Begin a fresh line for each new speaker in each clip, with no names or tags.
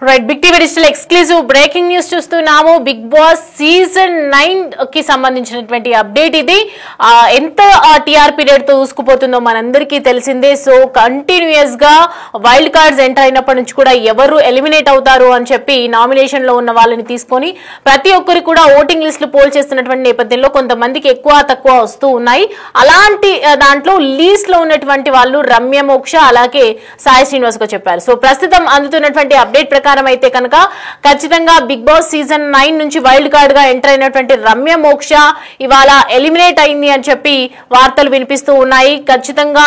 Right big TV digital exclusive breaking news చూస్తున్నాము. Bigg Boss season 9 కి సంబంధించినటువంటి update ఇది. ఎంత టీఆర్పీ రేట్ తో దూసుకుపోతుందో మనందరికీ తెలిసిందే. సో కంటిన్యూస్ గా వైల్డ్ కార్డ్స్ ఎంటర్ అయినప్పటి నుంచి కూడా ఎవరు ఎలిమినేట్ అవుతారు అని చెప్పి నామినేషన్ లో ఉన్న వాళ్ళని తీసుకొని ప్రతి ఒక్కరు కూడా ఓటింగ్ లిస్టులు పోల్ చేస్తున్నటువంటి నేపథ్యంలో కొంతమందికి ఎక్కువ తక్కువ వస్తూ ఉన్నాయి. అలాంటి దాంట్లో లీస్ట్ లో ఉన్నటువంటి వాళ్ళు రమ్య మోక్ష అలాగే సాయి శ్రీనివాస్ గా చెప్పారు. సో ప్రస్తుతం అందుతున్నటువంటి అప్డేట్ ప్రకారం అయితే కనుక ఖచ్చితంగా బిగ్ బాస్ సీజన్ 9 నుంచి వైల్డ్ కార్డ్ గా ఎంటర్ అయినటువంటి రమ్య మోక్ష ఇవాళ ఎలిమినేట్ అయింది అని చెప్పి వార్తలు వినిపిస్తూ ఉన్నాయి. ఖచ్చితంగా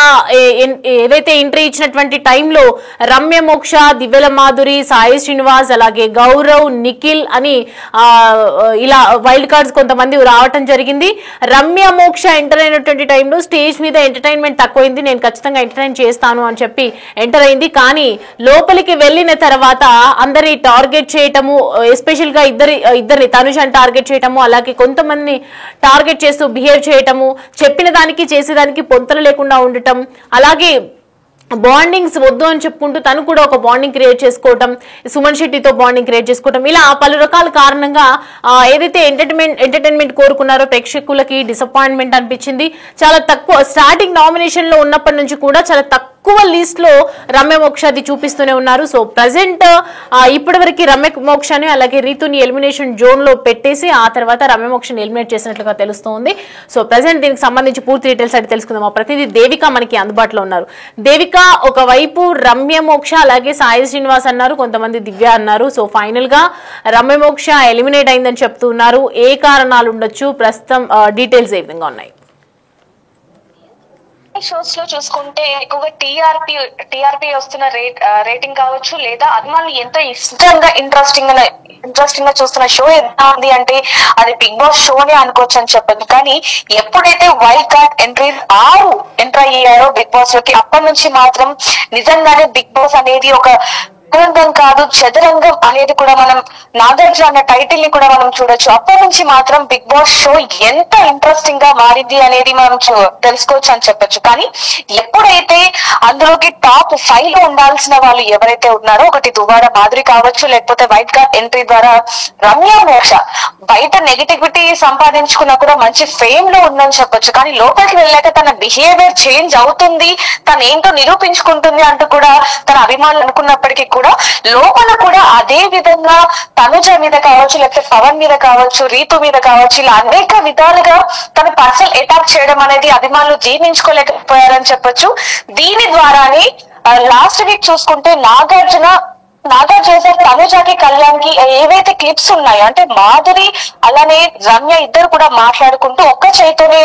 ఏదైతే ఎంట్రీ ఇచ్చినటువంటి టైంలో రమ్య మోక్ష, దివ్యల మాధురి, సాయి శ్రీనివాస్ అలాగే గౌరవ్, నిఖిల్ అని ఇలా వైల్డ్ కార్డ్స్ కొంతమంది రావటం జరిగింది. రమ్య మోక్ష ఎంటర్ అయినటువంటి టైంలో స్టేజ్ మీద ఎంటర్టైన్మెంట్ తక్కువైంది, నేను ఖచ్చితంగా ఎంటర్టైన్ చేస్తాను అని చెప్పి ఎంటర్ అయింది. కానీ లోపలికి వెళ్ళిన తర్వాత అందరిని టార్గెట్ చేయటము, ఎస్పెషల్ గా ఇద్దరిని తనుజని టార్గెట్ చేయటము, అలాగే కొంతమందిని టార్గెట్ చేస్తూ బిహేవ్ చేయటము, చెప్పిన దానికి చేసేదానికి పొంతలు లేకుండా ఉండటం, అలాగే బాండింగ్స్ వద్దు అని చెప్పుకుంటూ తను కూడా ఒక బాండింగ్ క్రియేట్ చేసుకోవటం, సుమన్ శెట్టితో బాండింగ్ క్రియేట్ చేసుకోవటం, ఇలా పలు రకాల కారణంగా ఏదైతే ఎంటర్టైన్మెంట్ కోరుకున్నారో ప్రేక్షకులకి డిసప్పాయింట్మెంట్ అనిపించింది. చాలా తక్కువ స్టార్టింగ్ నామినేషన్ లో ఉన్నప్పటి నుంచి కూడా చాలా తక్కువ లిస్ట్ లో రమ్య మోక్షది చూపిస్తూనే ఉన్నారు. సో ప్రజెంట్ ఇప్పటి వరకు రమ్య మోక్షని అలాగే రీతుని ఎలిమినేషన్ జోన్ లో పెట్టేసి ఆ తర్వాత రమ్య మోక్షని ఎలిమినేట్ చేసినట్లుగా తెలుస్తోంది. సో ప్రజెంట్ దీనికి సంబంధించి పూర్తి డీటెయిల్స్ అయితే తెలుసుకుందాం. మా ప్రతినిధి దేవిక మనకి అందుబాటులో ఉన్నారు. దేవిక, ఒకవైపు రమ్య మోక్ష అలాగే సాయి శ్రీనివాస్ అన్నారు, కొంతమంది దివ్య అన్నారు. సో ఫైనల్ గా రమ్య మోక్ష ఎలిమినేట్ అయిందని చెప్తున్నారు. ఏ కారణాలు ఉండొచ్చు, ప్రస్తుతం డీటెయిల్స్ ఏ విధంగా ఉన్నాయి?
షోస్ లో చూసుకుంటే ఎక్కువగా టీఆర్పీ వస్తున్న రేటింగ్ కావచ్చు, లేదా అభిమానులు ఎంతో ఇష్టంగా ఇంట్రెస్టింగ్ గా చూస్తున్న షో ఎంత ఉంది అంటే అది బిగ్ బాస్ షోనే అనుకోవచ్చు అని చెప్పదు. కానీ ఎప్పుడైతే వైల్డ్ కార్డ్ ఎంటర్ అయ్యారో బిగ్ బాస్ లోకి, అప్పటి నుంచి మాత్రం నిజంగానే బిగ్ బాస్ అనేది ఒక రంగం కాదు చదరంగం అనేది కూడా మనం నాగార్జున అన్న టైటిల్ ని కూడా మనం చూడొచ్చు. అప్పటి నుంచి మాత్రం బిగ్ బాస్ షో ఎంత ఇంట్రెస్టింగ్ గా మారింది అనేది మనం తెలుసుకోవచ్చు అని చెప్పొచ్చు. కానీ ఎప్పుడైతే అందులోకి టాప్ 5 లో ఉండాల్సిన వాళ్ళు ఎవరైతే ఉన్నారో, ఒకటి దువ్వాడ మాధురి కావచ్చు, లేకపోతే వైట్ కార్డ్ ఎంట్రీ ద్వారా రమ్య మోక్ష బయట నెగిటివిటీ సంపాదించుకున్నా కూడా మంచి ఫేమ్ లో ఉందని చెప్పొచ్చు. కానీ లోపలికి వెళ్ళాక తన బిహేవియర్ చేంజ్ అవుతుంది, తను ఏంటో నిరూపించుకుంటుంది అంటూ కూడా తన అభిమానులు అనుకున్నప్పటికీ కూడా లోపల కూడా అదే విధంగా తనుజ మీద కావచ్చు, లేకపోతే పవన్ మీద కావచ్చు, రీతు మీద కావచ్చు, ఇలా అనేక విధాలుగా తన పర్సనల్ అటాక్ చేయడం అనేది అభిమానులు జీర్ణించుకోలేకపోయారని చెప్పొచ్చు. దీని ద్వారానే లాస్ట్ వీక్ చూసుకుంటే నాగార్జున తనుజాకి, కళ్యాణ్ కి ఏవైతే క్లిప్స్ ఉన్నాయో, అంటే మాధురి అలానే రమ్య ఇద్దరు కూడా మాట్లాడుకుంటూ ఒక్క చేతితోనే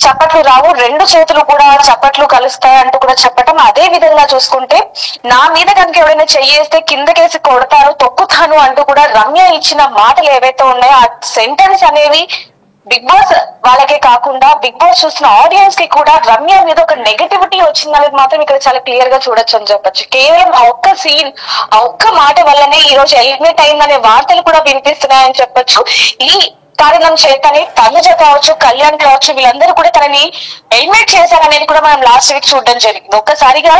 చప్పట్లు రావు, 2 చేతులు కూడా చప్పట్లు కలుస్తాయి అంటూ కూడా చెప్పటం. అదే విధంగా చూసుకుంటే నా మీద కనుక ఎవరైనా చెయ్యేస్తే కిందకేసి కొడతాను, తొక్కుతాను అంటూ కూడా రమ్య ఇచ్చిన మాటలు ఏవైతే ఉన్నాయో ఆ సెంటెన్స్ అనేవి బిగ్ బాస్ వాళ్ళకే కాకుండా బిగ్ బాస్ చూసిన ఆడియన్స్ కి కూడా రమ్య మీద ఒక నెగటివిటీ వచ్చిందనేది మాత్రం ఇక్కడ చాలా క్లియర్ గా చూడొచ్చు అని చెప్పొచ్చు. కేవలం ఆ ఒక్క సీన్, ఆ ఒక్క మాట వల్లనే ఈ రోజు ఎలిమినేట్ అయిందనే వార్తలు కూడా వినిపిస్తున్నాయని చెప్పొచ్చు. ఈ కారణం చేతనే తనుజ కావచ్చు, కళ్యాణ్ కావచ్చు, వీళ్ళందరూ కూడా తనని ఎలిమినేట్ చేశారనేది కూడా మనం లాస్ట్ వీక్ చూడడం జరిగింది. ఒక్కసారిగా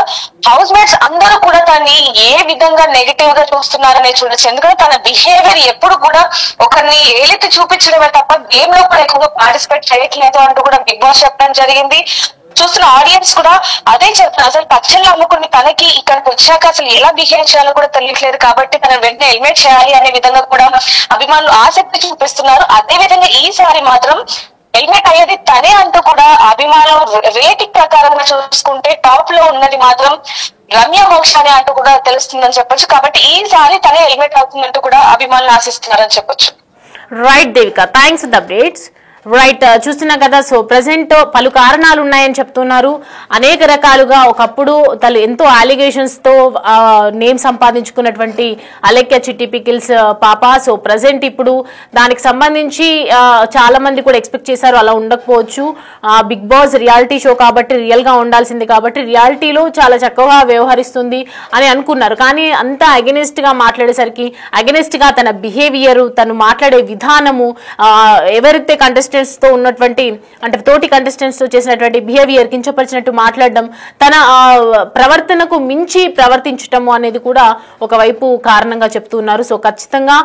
హౌస్ మేట్స్ అందరూ కూడా తనని ఏ విధంగా నెగిటివ్ గా చూస్తున్నారనేది చూడొచ్చు. ఎందుకంటే తన బిహేవియర్ ఎప్పుడు కూడా ఒకరిని ఏలెత్తి చూపించడమే తప్ప గేమ్ లో కూడా ఎక్కువగా పార్టిసిపేట్ చేయట్లేదు అంటూ కూడా బిగ్ బాస్ చెప్పడం జరిగింది. చూస్తున్న ఆడియన్స్ కూడా అదే చెప్తున్నారు, అసలు పచ్చళ్ళు అమ్ముకుని తనకి ఇక్కడికి వచ్చాక అసలు ఎలా బిహేవ్ చేయాలో కూడా తెలియట్లేదు, కాబట్టి తన వెంటనే ఎలిమినేట్ చేయాలి అనే విధంగా కూడా అభిమానులు ఆసక్తి చూపిస్తున్నారు. అదే విధంగా ఈసారి మాత్రం ఎలిమినేట్ అయ్యేది తనే అంటూ కూడా అభిమానులు రేటింగ్ ప్రకారంగా చూసుకుంటే టాప్ లో ఉన్నది మాత్రం రమ్య మోక్ష అని అంటూ కూడా తెలుస్తుందని చెప్పొచ్చు. కాబట్టి ఈసారి తనే ఎలిమినేట్ అవుతుందంటూ కూడా అభిమానులు ఆశిస్తున్నారని చెప్పొచ్చు.
Right Devika, thanks for the updates. Right, చూస్తున్నాం కదా. సో ప్రజెంట్ పలు కారణాలు ఉన్నాయని చెప్తున్నారు. అనేక రకాలుగా ఒకప్పుడు తను ఎంతో అలిగేషన్స్ తో నేమ్ సంపాదించుకున్నటువంటి అలెక్య చిట్టి పికిల్స్ పాప. సో ప్రజెంట్ ఇప్పుడు దానికి సంబంధించి చాలా మంది కూడా ఎక్స్పెక్ట్ చేశారు అలా ఉండకపోవచ్చు. బిగ్ బాస్ రియాలిటీ షో కాబట్టి రియల్ గా ఉండాల్సింది, కాబట్టి రియాలిటీలో చాలా చక్కగా వ్యవహరిస్తుంది అని అనుకున్నారు. కానీ అంత అగెనిస్ట్ గా మాట్లాడేసరికి, అగెనిస్ట్ గా తన బిహేవియర్, తను మాట్లాడే విధానము, ఎవరైతే కంటెస్టెంట్ కంటెస్టెంట్స్ తో ఉన్నటువంటి అంటే తోటి కంటెస్టెంట్స్ తో చేసినటువంటి బిహేవియర్, కించపరిచినట్టు మాట్లాడడం, తన ప్రవర్తనకు మించి ప్రవర్తించటము అనేది కూడా ఒకవైపు కారణంగా చెప్తున్నారు. సో ఖచ్చితంగా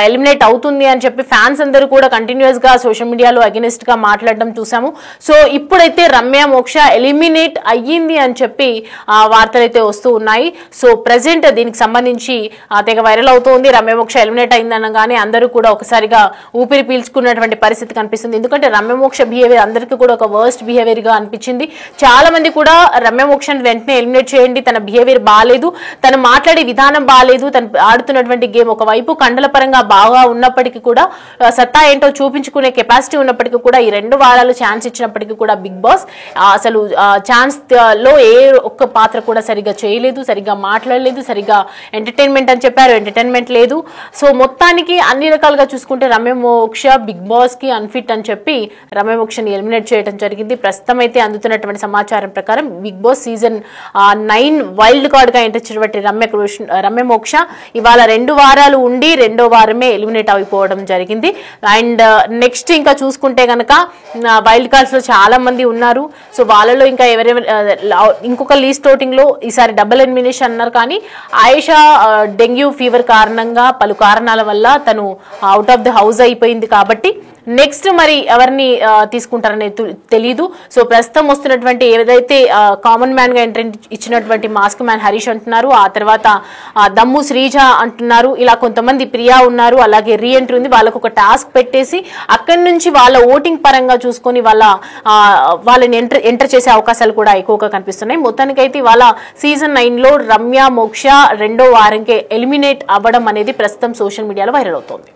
ఎలిమినేట్ అవుతుంది అని చెప్పి ఫ్యాన్స్ అందరూ కూడా కంటిన్యూస్ గా సోషల్ మీడియాలో అగెనిస్ట్ గా మాట్లాడడం చూసాము. సో ఇప్పుడైతే రమ్య మోక్ష ఎలిమినేట్ అయ్యింది అని చెప్పి వార్తలు అయితే వస్తూ ఉన్నాయి. సో ప్రెసెంట్ దీనికి సంబంధించి తెగ వైరల్ అవుతోంది. రమ్య మోక్ష ఎలిమినేట్ అయిందనగానే అందరూ కూడా ఒకసారిగా ఊపిరి పీల్చుకున్నటువంటి పరిస్థితి కనిపిస్తుంది. ఎందుకంటే రమ్య మోక్ష బిహేవియర్ అందరికీ కూడా ఒక వర్స్ట్ బిహేవియర్ గా అనిపించింది. చాలా మంది కూడా రమ్య మోక్షని వెంటనే ఎలిమినేట్ చేయండి, తన బిహేవియర్ బాగాలేదు, తను మాట్లాడే విధానం బాగాలేదు, తను ఆడుతున్నటువంటి గేమ్ ఒకవైపు కండల పరంగా బాగా ఉన్నప్పటికీ కూడా సత్తా ఏంటో చూపించుకునే కెపాసిటీ ఉన్నప్పటికీ కూడా ఈ 2 వారాలు ఛాన్స్ ఇచ్చినప్పటికీ కూడా బిగ్ బాస్ అసలు ఛాన్స్ లో ఏ ఒక్క పాత్ర కూడా సరిగ్గా చేయలేదు, సరిగ్గా మాట్లాడలేదు, సరిగ్గా ఎంటర్టైన్మెంట్ అని చెప్పారు, ఎంటర్టైన్మెంట్ లేదు. సో మొత్తానికి అన్ని రకాలుగా చూసుకుంటే రమ్య మోక్ష బిగ్ బాస్ కి అన్ఫిట్ అని చెప్పి రమ్య మోక్షని ఎలిమినేట్ చేయడం జరిగింది. ప్రస్తుతం అయితే అందుతున్నటువంటి సమాచారం ప్రకారం Bigg Boss season 9 wild card గా ఎంటర్ చేసినటువంటి రమ్య మోక్ష ఇవాళ 2 వారాలు ఉండి 2వ వారమే ఎలిమినేట్ అయిపోవడం జరిగింది. అండ్ నెక్స్ట్ ఇంకా చూసుకుంటే గనక వైల్డ్ కార్డ్స్ లో చాలా మంది ఉన్నారు. సో వాళ్ళలో ఇంకా ఇంకొక లీస్ట్ ఓటింగ్ లో ఈసారి డబుల్ ఎలిమినేషన్ అన్నారు. కానీ ఆయేషా డెంగ్యూ ఫీవర్ కారణంగా పలు కారణాల వల్ల తను అవుట్ ఆఫ్ ది హౌస్ అయిపోయింది. కాబట్టి నెక్స్ట్ మరి ఎవరిని తీసుకుంటారనేది తెలీదు. సో ప్రస్తుతం వస్తున్నటువంటి ఏదైతే కామన్ మ్యాన్ గా ఎంట్రీ ఇచ్చినటువంటి మాస్క్ మ్యాన్ హరీష్ అంటున్నారు, ఆ తర్వాత దమ్ము శ్రీజ అంటున్నారు, ఇలా కొంతమంది ప్రియా ఉన్నారు, అలాగే రీ ఎంట్రీ ఉంది. వాళ్ళకు ఒక టాస్క్ పెట్టేసి అక్కడి నుంచి వాళ్ళ ఓటింగ్ పరంగా చూసుకొని వాళ్ళని ఎంటర్ చేసే అవకాశాలు కూడా ఎక్కువగా కనిపిస్తున్నాయి. మొత్తానికైతే వాళ్ళ సీజన్ 9 లో రమ్య మోక్ష 2వ వారంకే ఎలిమినేట్ అవ్వడం అనేది ప్రస్తుతం సోషల్ మీడియాలో వైరల్ అవుతోంది.